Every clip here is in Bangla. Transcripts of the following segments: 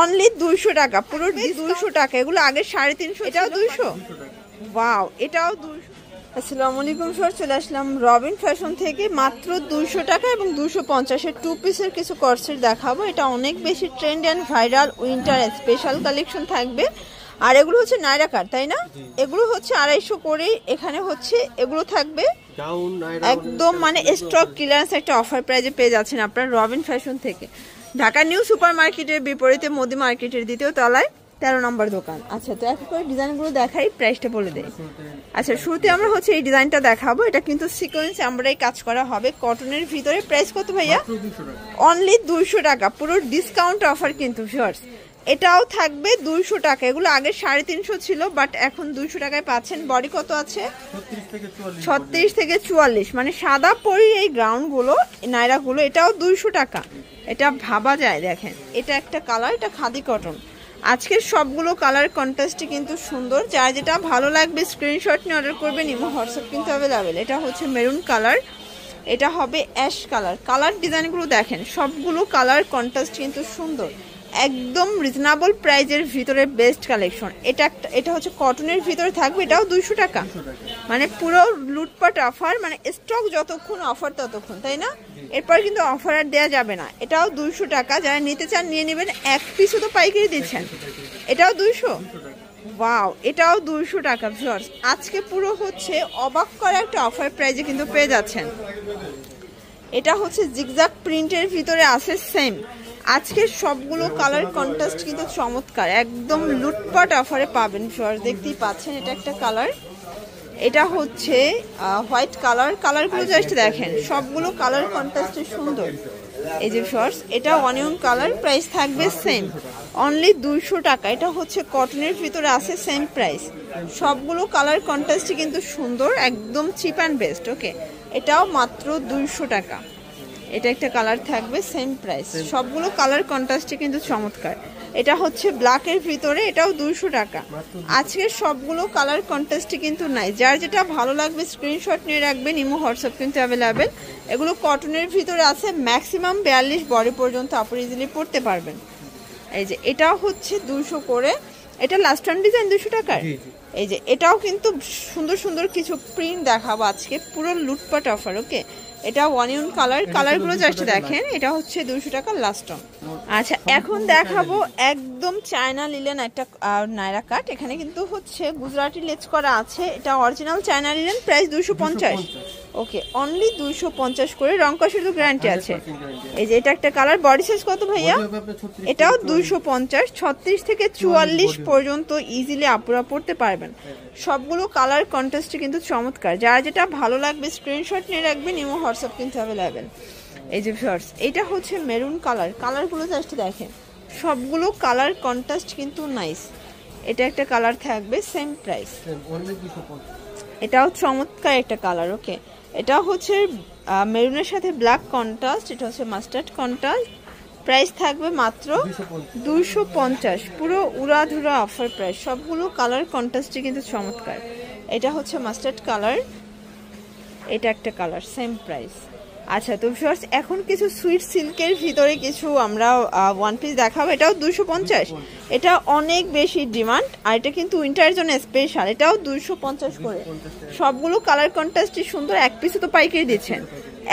অনলি 200 টাকা, পুরো 200 টাকা। এগুলো আগে 350, এটাও 200। ওয়াও, এটাও 200। আসসালামু আলাইকুম স্যার, চলে আসলাম রবিন ফ্যাশন থেকে। মাত্র 200 টাকা এবং 250-এর 2 পিসের কিছু কর্সেট দেখাবো। এটা অনেক বেশি trend and viral, winter special collection থাকবে। আর এগুলো হচ্ছে নায়রা কাট, তাই না? এগুলো হচ্ছে 250 করে। এখানে হচ্ছে এগুলো থাকবে একদম মানে স্টক ক্লিয়ারেন্স একটা অফার প্রাইজে পেয়ে যাচ্ছেন আপনারা রবিন ফ্যাশন থেকে। ঢাকা নিউ সুপার মার্কেটের বিপরীতে মোদি মার্কেটের 2য় তলায় 13 নম্বর দোকান। আচ্ছা, তো এক করে ডিজাইনগুলো দেখাই, প্রাইসটা বলে দেয়। আচ্ছা, শুরুতে আমরা হচ্ছে এই ডিজাইনটা দেখাবো। এটা কিন্তু সিকোয়েন্স এমব্রয়ডারি কাজ করা হবে কটনের ভিতরে। প্রাইস কত ভাইয়া? অনলি 200 টাকা, পুরো ডিসকাউন্ট অফার কিন্তু ভিউয়ার্স। এটাও থাকবে 200 টাকা। এগুলো আগে 350 ছিল, বাট এখন 200 টাকায় পাচ্ছেন। বডি কত আছে? 36 থেকে 44, মানে সাদা পরি এই গ্রাউন্ডগুলো, নায়রাগুলো। এটাও 200 টাকা। এটা ভাবা যায়, দেখেন এটা একটা কালার, এটা খাদি কটন। আজকের সবগুলো কালার কন্ট্রাস্টে কিন্তু সুন্দর। যার যেটা ভালো লাগবে স্ক্রিনশট নিয়ে অর্ডার করবেন। ইমো হোয়াটসঅ্যাপ কিন্তু অ্যাভেলেবেল। এটা হচ্ছে মেরুন কালার, এটা হবে অ্যাশ কালার। কালার ডিজাইনগুলো দেখেন, সবগুলো কালার কন্ট্রাস্ট কিন্তু সুন্দর। একদম রিজনেবল প্রাইজের ভিতরে বেস্ট কালেকশন। এটা হচ্ছে কটনের ভিতরে থাকবে। এটাও 200 টাকা, মানে পুরো লুটপাট অফার। মানে স্টক যতক্ষণ অফার ততক্ষণ, তাই না? এরপর কিন্তু অফার আর দেওয়া যাবে না। এটাও 200 টাকা। যারা নিতে চান নিয়ে নেবেন। এক পিসও তো পাইকারি দিচ্ছেন। এটাও 200। ওয়াও, এটাও 200 টাকা ভিউয়ার্স। আজকে পুরো হচ্ছে অবাক করা একটা অফার প্রাইজে কিন্তু পেয়ে যাচ্ছেন। এটা হচ্ছে জিগজাগ প্রিন্টের ভিতরে আছে সেম। আজকের সবগুলো কালার কন্ট্রাস্ট কিন্তু চমৎকার, একদম লুটপাট অফারে পাবেন ভিউয়ার্স। দেখতেই পাচ্ছেন এটা একটা কালার, এটা হচ্ছে হোয়াইট কালার। কালারগুলো জাস্ট দেখেন, সবগুলো কালার কন্ট্রাস্টে সুন্দর। এই যে ভিউয়ার্স, এটা অনিয়ন কালার। প্রাইস থাকবে সেম, অনলি 200 টাকা। এটা হচ্ছে কটনের ভিতরে আছে সেম প্রাইস। সবগুলো কালার কন্ট্রাস্টে কিন্তু সুন্দর, একদম চিপ অ্যান্ড বেস্ট। ওকে, এটাও মাত্র 200 টাকা। এটা একটা কালার থাকবে সেম প্রাইস। সবগুলো কালার কন্ট্রাস্টে কিন্তু চমৎকার। এটা হচ্ছে ব্ল্যাকের ভিতরে, এটাও 200 টাকা। আজকের সবগুলো কালার কন্ট্রাস্টে কিন্তু নাই। যার যেটা ভালো লাগবে স্ক্রিনশট নিয়ে রাখবেন। ইমো হোয়াটসঅ্যাপ কিন্তু অ্যাভেলেবেল। এগুলো কটনের ভিতরে আছে, ম্যাক্সিমাম 42 বডি পর্যন্ত আপনি ইজিলি পড়তে পারবেন। এই যে এটাও হচ্ছে 200 করে। এটা লাস্ট ওয়ান ডিজাইন 200 টাকার। এই যে এটাও কিন্তু সুন্দর সুন্দর কিছু প্রিন্ট দেখাবো আজকে, পুরো লুটপাট অফার। ওকে, এটা অনিয়ন কালার। কালারগুলো জাস্ট দেখেন, এটা হচ্ছে 200 টাকা লাস্ট অন। আচ্ছা, এখন দেখাবো একদম চায়না লিলেন একটা নায়রা কাট। এখানে কিন্তু হচ্ছে গুজরাটি লেজ করা আছে। এটা অরিজিনাল চায়না লিলেন। প্রাইস 250। ওকে, অনলি 250 করে। রং কষের তো গ্যারান্টি আছে। এই যে এটা একটা কালার। বডি সাইজ কত ভাইয়া? এটাও 250। 36 থেকে 44 পর্যন্ত ইজিলি আপুরা পড়তে পারবেন। সবগুলো কালার কন্ট্রাস্টে কিন্তু চমৎকার। যারা যেটা ভালো লাগবে স্ক্রিনশট নিয়ে রাখবেন। ইমো হোয়াটসঅ্যাপ কিন্তু অ্যাভেলেবেল। এই যে ভিউয়ার্স, এটা হচ্ছে মেরুন কালার। কালারগুলো জাস্ট দেখেন, সবগুলো কালার কন্ট্রাস্ট কিন্তু নাইস। এটা একটা কালার থাকবে সেম প্রাইস। এটাও চমৎকার একটা কালার। ওকে, এটা হচ্ছে মেরুনের সাথে ব্ল্যাক কন্ট্রাস্ট। এটা হচ্ছে মাস্টার্ড কন্ট্রাস্ট। প্রাইস থাকবে মাত্র 250। পুরো উড়াধুরা অফার প্রাইস। সবগুলো কালার কন্ট্রাস্টে কিন্তু চমৎকার। এটা হচ্ছে মাস্টার্ড কালার, এটা একটা কালার সেম প্রাইস। আচ্ছা, তো ভিউয়ার্স এখন কিছু সুইট সিল্কের ভিতরে কিছু আমরা ওয়ান পিস দেখাবো। এটাও 250। এটা অনেক বেশি ডিমান্ড, আর এটা কিন্তু উইন্টারের জন্য স্পেশাল। এটাও 250 করে। সবগুলো কালার কন্ট্রাস্টই সুন্দর। এক পিসও তো পাইকারি দিচ্ছেন।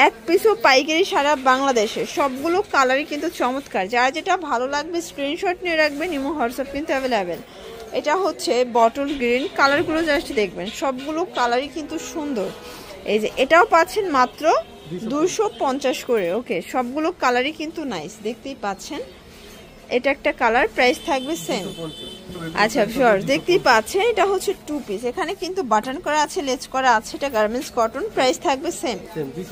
এক পিসও পাইকারি সারা বাংলাদেশে। সবগুলো কালারই কিন্তু চমৎকার। যার যেটা ভালো লাগবে স্ক্রিনশট নিয়ে রাখবেন। ইমো হোয়াটসঅ্যাপ কিন্তু অ্যাভেলেবেল। এটা হচ্ছে বটল গ্রিন। কালারগুলো জাস্ট দেখবেন, সবগুলো কালারই কিন্তু সুন্দর। এই যে এটাও পাচ্ছেন মাত্র 250 করে। ওকে, সবগুলো কালারই কিন্তু নাইস, দেখতেই পাচ্ছেন। এটা একটা কালার। প্রাইস থাকবে সেম। আচ্ছা ভিউয়ার্স, দেখতেই পাচ্ছেন এটা হচ্ছে 2 পিস। এখানে কিন্তু বাটন করা আছে, লেজ করা আছে। এটা গার্মেন্টস কটন। প্রাইস থাকবে সেম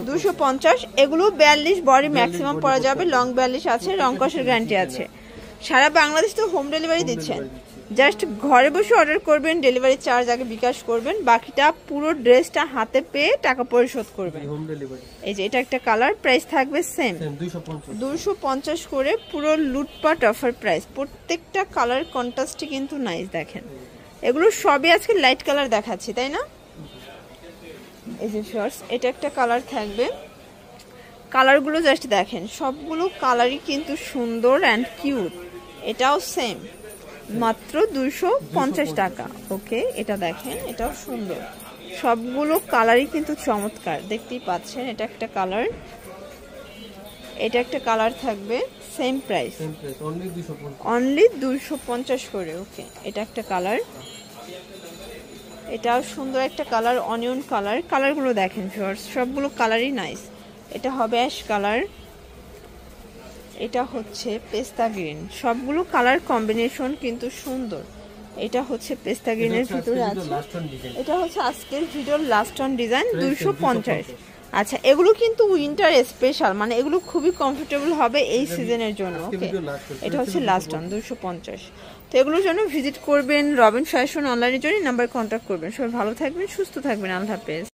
250। এগুলো 42 বডি ম্যাক্সিমাম পরা যাবে। লং 42 আছে। রং কষের গ্যারান্টি আছে। সারা বাংলাদেশ তো হোম ডেলিভারি দিচ্ছেন। জাস্ট ঘরে বসে অর্ডার করবেন, ডেলিভারি চার্জ আগে বিকাশ করবেন, বাকিটা পুরো ড্রেসটা হাতে পেয়ে টাকা পরিশোধ করবেন। এই যে এটা একটা কালার। প্রাইস থাকবে সেম 250 করে। পুরো লুটপাট অফার প্রাইস। প্রত্যেকটা কালার কন্ট্রাস্টে কিন্তু নাইস। দেখেন, এগুলো সবই আজকে লাইট কালার দেখাচ্ছি, তাই না? এই যে শর্টস, এটা একটা কালার থাকবে। কালারগুলো জাস্ট দেখেন, সবগুলো কালারই কিন্তু সুন্দর অ্যান্ড কিউট। এটাও সেম, মাত্র 250 টাকা। ওকে, এটা দেখেন, এটাও সুন্দর। সবগুলো কালারই কিন্তু চমৎকার, দেখতেই পাচ্ছেন। এটা একটা কালার, এটা একটা কালার থাকবে, সেম প্রাইস, অনলি 250 করে। ওকে, এটা একটা কালার, এটাও সুন্দর একটা কালার, অনিয়ন কালার। কালারগুলো দেখেন ভিউয়ার্স, সবগুলো কালারই নাইস। এটা হবে অ্যাশ কালার, এটা হচ্ছে পেস্তা গ্রিন। সবগুলো কালার কম্বিনেশন কিন্তু সুন্দর। এটা হচ্ছে পেস্তা গ্রিনের ভিতরে আছে, এটা হচ্ছে আজকের ভিডিওর লাস্ট অন ডিজাইন, 250। আচ্ছা, এগুলো কিন্তু উইন্টার স্পেশাল, মানে এগুলো খুবই কমফোর্টেবল হবে এই সিজনের জন্য। ওকে, এটা হচ্ছে লাস্ট অন 250। তো এগুলোর জন্য ভিজিট করবেন রবিন ফ্যাশন অনলাইনের জন্য, নাম্বার কন্ট্যাক্ট করবেন। সবাই ভালো থাকবেন, সুস্থ থাকবেন, আল্লাহ হাফেজ।